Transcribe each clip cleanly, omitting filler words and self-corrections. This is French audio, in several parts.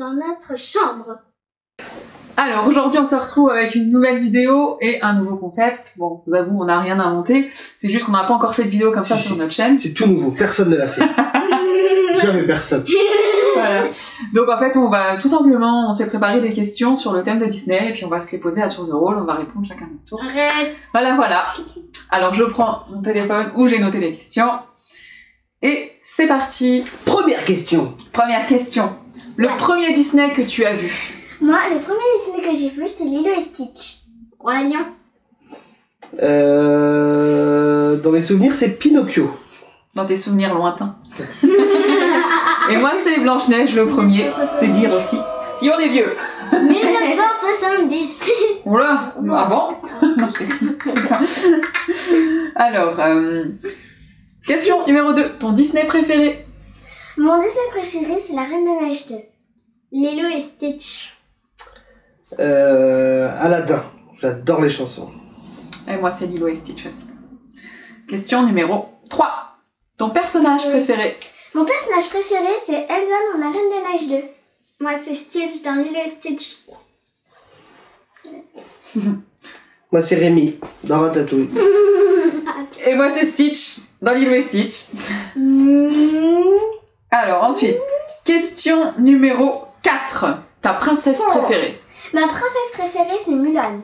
dans notre chambre. Alors aujourd'hui on se retrouve avec une nouvelle vidéo et un nouveau concept. Bon, je vous avoue, on n'a rien inventé, c'est juste qu'on n'a pas encore fait de vidéo comme ça sur notre chaîne. C'est tout nouveau, personne ne l'a fait. Jamais personne. Voilà. Donc en fait on va tout simplement, on s'est préparé des questions sur le thème de Disney et puis on va se les poser à tour de rôle, on va répondre chacun à notre tour. Arrête. Voilà. Alors je prends mon téléphone où j'ai noté les questions. Et c'est parti. Première question. Première question. Le premier Disney que tu as vu? Moi, le premier Disney que j'ai vu, c'est Lilo et Stitch. Roi Lion. Dans mes souvenirs, c'est Pinocchio. Dans tes souvenirs lointains. Et moi, c'est Blanche-Neige le premier. C'est dire aussi. Si on est vieux. 1970. Oula, avant. Non, je déconne. Alors, question numéro 2. Ton Disney préféré? Mon Disney préféré, c'est La Reine des Neiges 2. Lilo et Stitch. Aladdin. J'adore les chansons. Et moi, c'est Lilo et Stitch aussi. Question numéro 3. Ton personnage préféré? Mon personnage préféré, c'est Elsa dans La Reine des Neiges 2. Moi, c'est Stitch dans Lilo et Stitch. Moi, c'est Rémi, dans Ratatouille. Et moi, c'est Stitch dans Lilo et Stitch. Alors, ensuite, question numéro 4. Ta princesse préférée? Ma princesse préférée, c'est Mulan.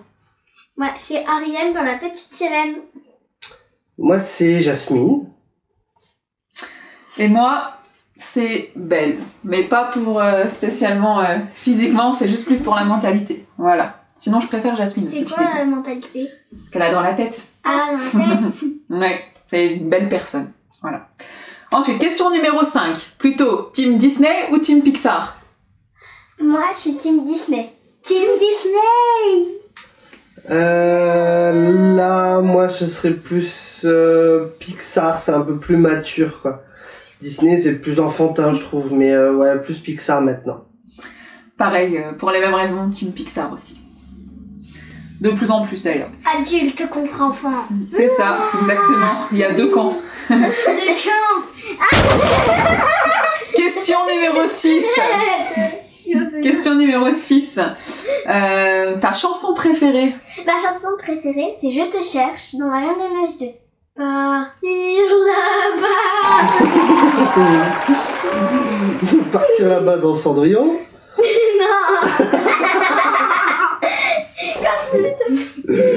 Moi, c'est Ariel dans La Petite Sirène. Moi, c'est Jasmine. Et moi, c'est Belle. Mais pas pour spécialement physiquement, c'est juste plus pour la mentalité. Voilà. Sinon, je préfère Jasmine aussi. C'est quoi la mentalité? Ce qu'elle a dans la tête. Ah, dans la tête. Ouais, c'est une belle personne. Voilà. Ensuite, question numéro 5. Plutôt Team Disney ou Team Pixar? Moi, je suis Team Disney. Team Disney. Là, moi, ce serait plus Pixar, c'est un peu plus mature, quoi. Disney, c'est plus enfantin, je trouve, mais ouais, plus Pixar maintenant. Pareil, pour les mêmes raisons, Team Pixar aussi. De plus en plus d'ailleurs. Adulte contre enfant. C'est ça, exactement. Il y a 2 camps. Le camp. Question numéro 6. Question numéro 6. Ta chanson préférée? Ma chanson préférée, c'est Je te cherche dans La Reine des Neiges 2. Partir là-bas. Partir là-bas dans Cendrillon. Non.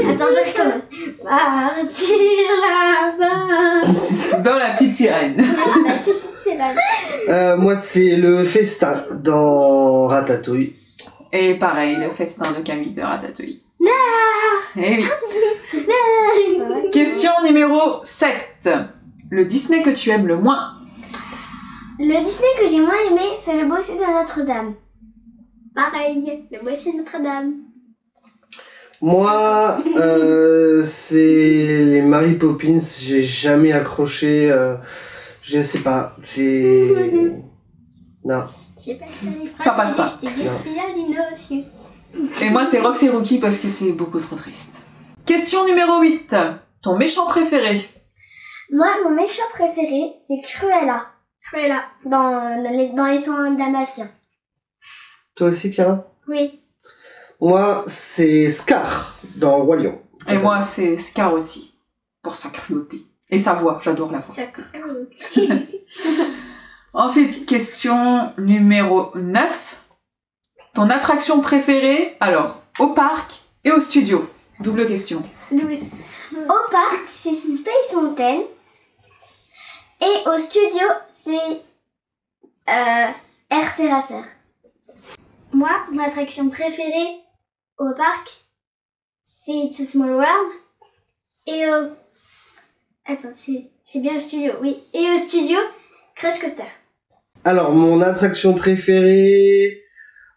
Attends, je recommence. Partir là-bas. Dans La Petite Sirène. La Petite Sirène. Moi, c'est le festin dans Ratatouille. Et pareil, le festin de Camille de Ratatouille. Non. Eh oui. Question numéro 7. Le Disney que tu aimes le moins? Le Disney que j'ai moins aimé, c'est Le Bossu de Notre-Dame. Pareil, Le Bossu de Notre-Dame. Moi, c'est les Mary Poppins. J'ai jamais accroché. Je sais pas. C'est. Non. Ça passe pas. Et moi, c'est Rox et Rookie parce que c'est beaucoup trop triste. Question numéro 8. Ton méchant préféré? Moi, mon méchant préféré, c'est Cruella. Cruella, dans les soins dalmatiens. Toi aussi, Pierre? Oui. Moi, c'est Scar dans Roi Lion. Et moi, c'est Scar aussi. Pour sa cruauté. Et sa voix, j'adore la voix. Ensuite, question numéro 9. Ton attraction préférée, alors, au parc et au studio? Double question. Au parc, c'est Space Mountain. Et au studio, c'est RC Racer. Moi, mon attraction préférée au parc, c'est It's a Small World. Et au... Attends, c'est bien au studio, oui. Et au studio, Crush Coaster. Alors, mon attraction préférée...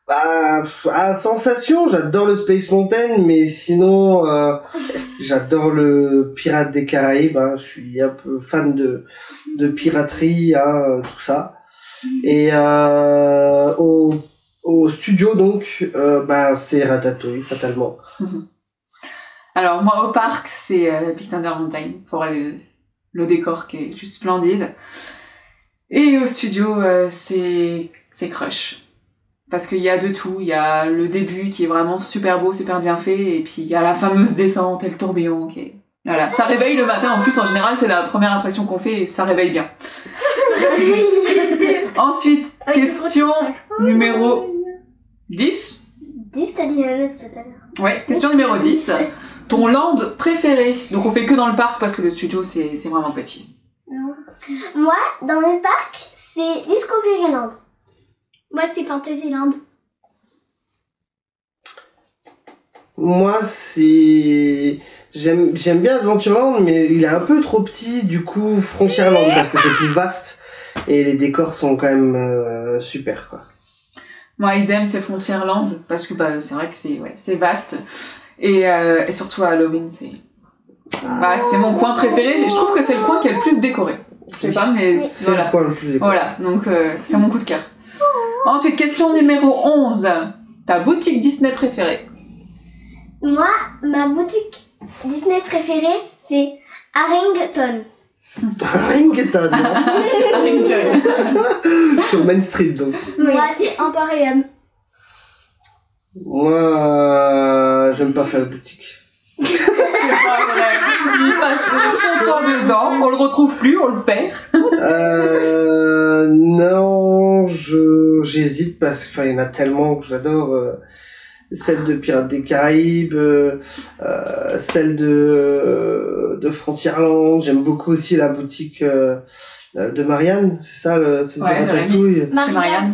Bah, à sensation, j'adore le Space Mountain, mais sinon, j'adore le Pirate des Caraïbes. Hein. Je suis un peu fan de piraterie, hein, tout ça. Et au studio, donc, bah, c'est Ratatouille, fatalement. Alors, moi, au parc, c'est Big Thunder Mountain, pour le décor qui est juste splendide. Et au studio, c'est Crush. Parce qu'il y a de tout, il y a le début qui est vraiment super beau, super bien fait, et puis il y a la fameuse descente et le tourbillon qui est... Voilà, ça réveille le matin, en plus en général c'est la première attraction qu'on fait et ça réveille bien. Ensuite, question numéro 10. 10, t'as dit 9 tout à l'heure. Ouais, question numéro 10. Ton land préféré. Donc on fait que dans le parc parce que le studio c'est vraiment petit. Moi, dans le parc, c'est Discoveryland. Moi, c'est Fantasyland. Moi, c'est... J'aime bien Adventureland, mais il est un peu trop petit, du coup, Frontierland, parce que c'est plus vaste, et les décors sont quand même super, quoi. Moi, idem, c'est Frontierland, parce que bah, c'est vrai que c'est vaste. Et surtout à Halloween, c'est mon coin préféré, et je trouve que c'est le coin qui est le plus décoré. Je sais pas, mais C'est voilà. le coin le plus décoré. Voilà, donc c'est mon coup de cœur. Ensuite, question numéro 11. Ta boutique Disney préférée? Moi, ma boutique Disney préférée, c'est Harrington. Harrington, hein. Harrington. Sur Main Street, donc. Moi, c'est Emporium. Moi, j'aime pas faire de boutique. C'est pas vrai. Il passe son temps dedans, on le retrouve plus, on le perd. Non, j'hésite parce que, il y en a tellement que j'adore. Celle de Pirates des Caraïbes, celle de Frontierland. J'aime beaucoup aussi la boutique de Marianne, c'est ça, celle Ouais, de Ratatouille. C'est Marianne.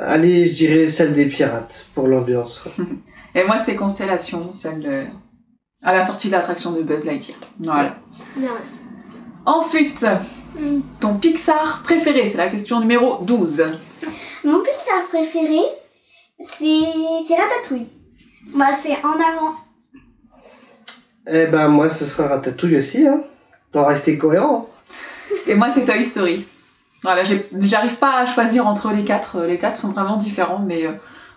Allez, je dirais celle des pirates pour l'ambiance. Et moi, c'est Constellation, à la sortie de l'attraction de Buzz Lightyear. Voilà. Bien. Ensuite, ton Pixar préféré, c'est la question numéro 12. Mon Pixar préféré, c'est Ratatouille. Moi, c'est En Avant. Eh ben, moi, ce sera Ratatouille aussi, hein. Pour rester cohérent. Et moi, c'est Toy Story. Voilà, j'arrive pas à choisir entre les quatre. Les quatre sont vraiment différents, mais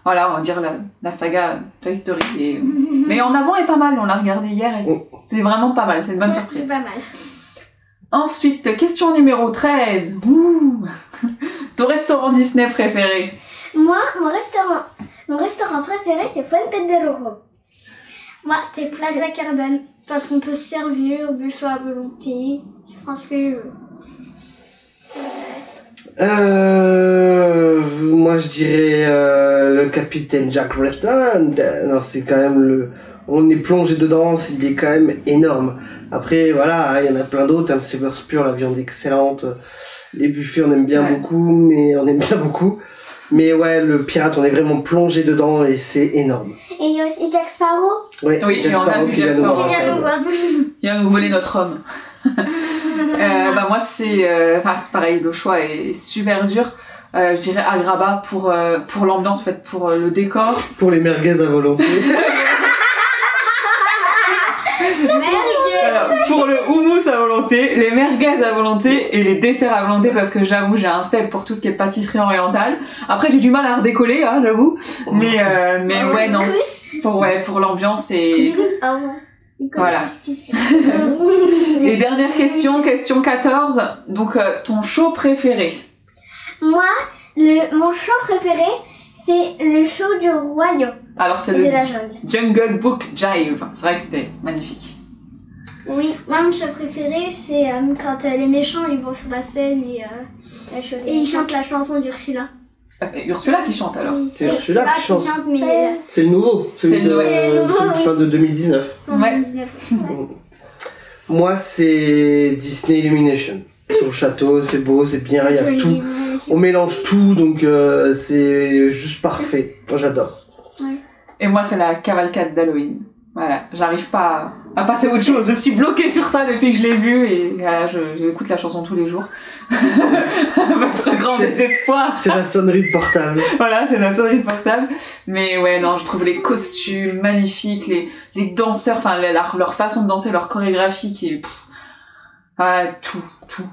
voilà, on va dire la saga Toy Story. Mais En Avant est pas mal, on l'a regardé hier et c'est vraiment pas mal, c'est une bonne surprise. C'est pas mal. Ensuite, question numéro 13. Ouh. Ton restaurant Disney préféré? Moi, mon restaurant préféré, c'est Fuente de Rojo. Moi, c'est Plaza Cardone. Parce qu'on peut se servir, buffet à volonté. Je pense que... Moi, je dirais le Capitaine Jack Restaurant. Non, c'est quand même on est plongé dedans, il est quand même énorme. Après, voilà, il y en a plein d'autres. Le Silver Spur, la viande excellente. Les buffets, on aime bien beaucoup, Mais ouais, le pirate, on est vraiment plongé dedans et c'est énorme. Et il y a aussi Jack Sparrow. Ouais, Oui, Jack et on a Sparrow vu qui Jack vient nous Sparrow. voir. Qui vient nous voir. Il vient nous voler notre homme. Bah moi, c'est pareil, le choix est super dur. Je dirais Agrabah pour l'ambiance, en fait, pour le décor. Pour les merguez à volonté. Pour le houmous à volonté, les merguez à volonté et les desserts à volonté, parce que j'avoue j'ai un faible pour tout ce qui est pâtisserie orientale. Après j'ai du mal à redécoller, hein, j'avoue. Mais ouais, non. Pour l'ambiance et... Voilà. Et dernière question, question 14. Donc ton show préféré? Moi, mon show préféré, c'est le show du Roi Lion. Alors c'est de le la jungle. Jungle Book Jive. C'est vrai que c'était magnifique. Oui, moi mon show préféré, c'est quand les méchants ils vont sur la scène et ils chantent la chanson d'Ursula. Ah, c'est Ursula qui chante alors. C'est Ursula qui chante. mais... C'est le nouveau. Celui de 2019. Ouais. Moi, c'est Disney Illumination. Sur le château, c'est beau, c'est bien, il y a tout. On mélange tout, donc c'est juste parfait. Moi, j'adore. Et moi, c'est la cavalcade d'Halloween. Voilà, j'arrive pas à passer à autre chose. Je suis bloquée sur ça depuis que je l'ai vu et voilà, j'écoute la chanson tous les jours. Votre grand désespoir. C'est la sonnerie de portable. Voilà, c'est la sonnerie de portable. Mais ouais, non, je trouve les costumes magnifiques, les danseurs, enfin leur façon de danser, leur chorégraphie qui est... tout,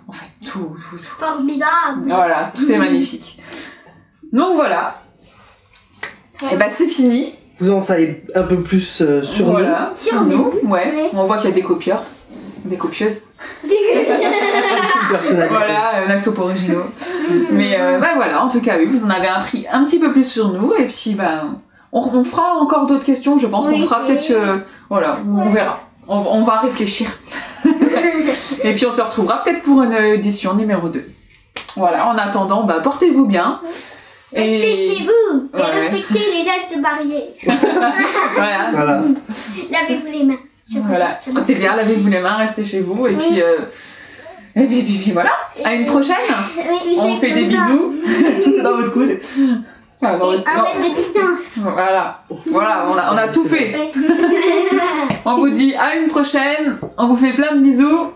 en fait, tout. Formidable. Voilà, tout est magnifique. Donc voilà. Et bah c'est fini. Vous en savez un peu plus sur Voilà, sur nous. Ouais. Ouais. On voit qu'il y a des copieurs. des copieuses. Personnalité. Voilà, Naxop originaux. Mais bah voilà, en tout cas, oui, vous en avez appris un petit peu plus sur nous. Et puis, bah, on fera encore d'autres questions. Je pense qu'on fera peut-être... voilà, on verra. On va réfléchir. Et puis, on se retrouvera peut-être pour une édition numéro 2. Voilà, en attendant, bah, portez-vous bien. Restez chez vous et Ouais. respectez les gestes barrières. Voilà. Voilà. Lavez-vous les mains. Voilà, portez bien, lavez-vous les mains, restez chez vous. Et puis, puis voilà, à une prochaine. On fait des bisous. Tout ça dans votre coude. Enfin, dans Et votre... 1 mètre de distance. Voilà, on a tout fait. On vous dit à une prochaine. On vous fait plein de bisous.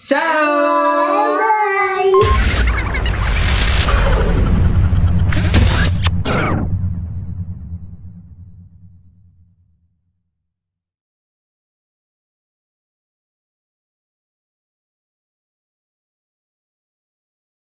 Ciao.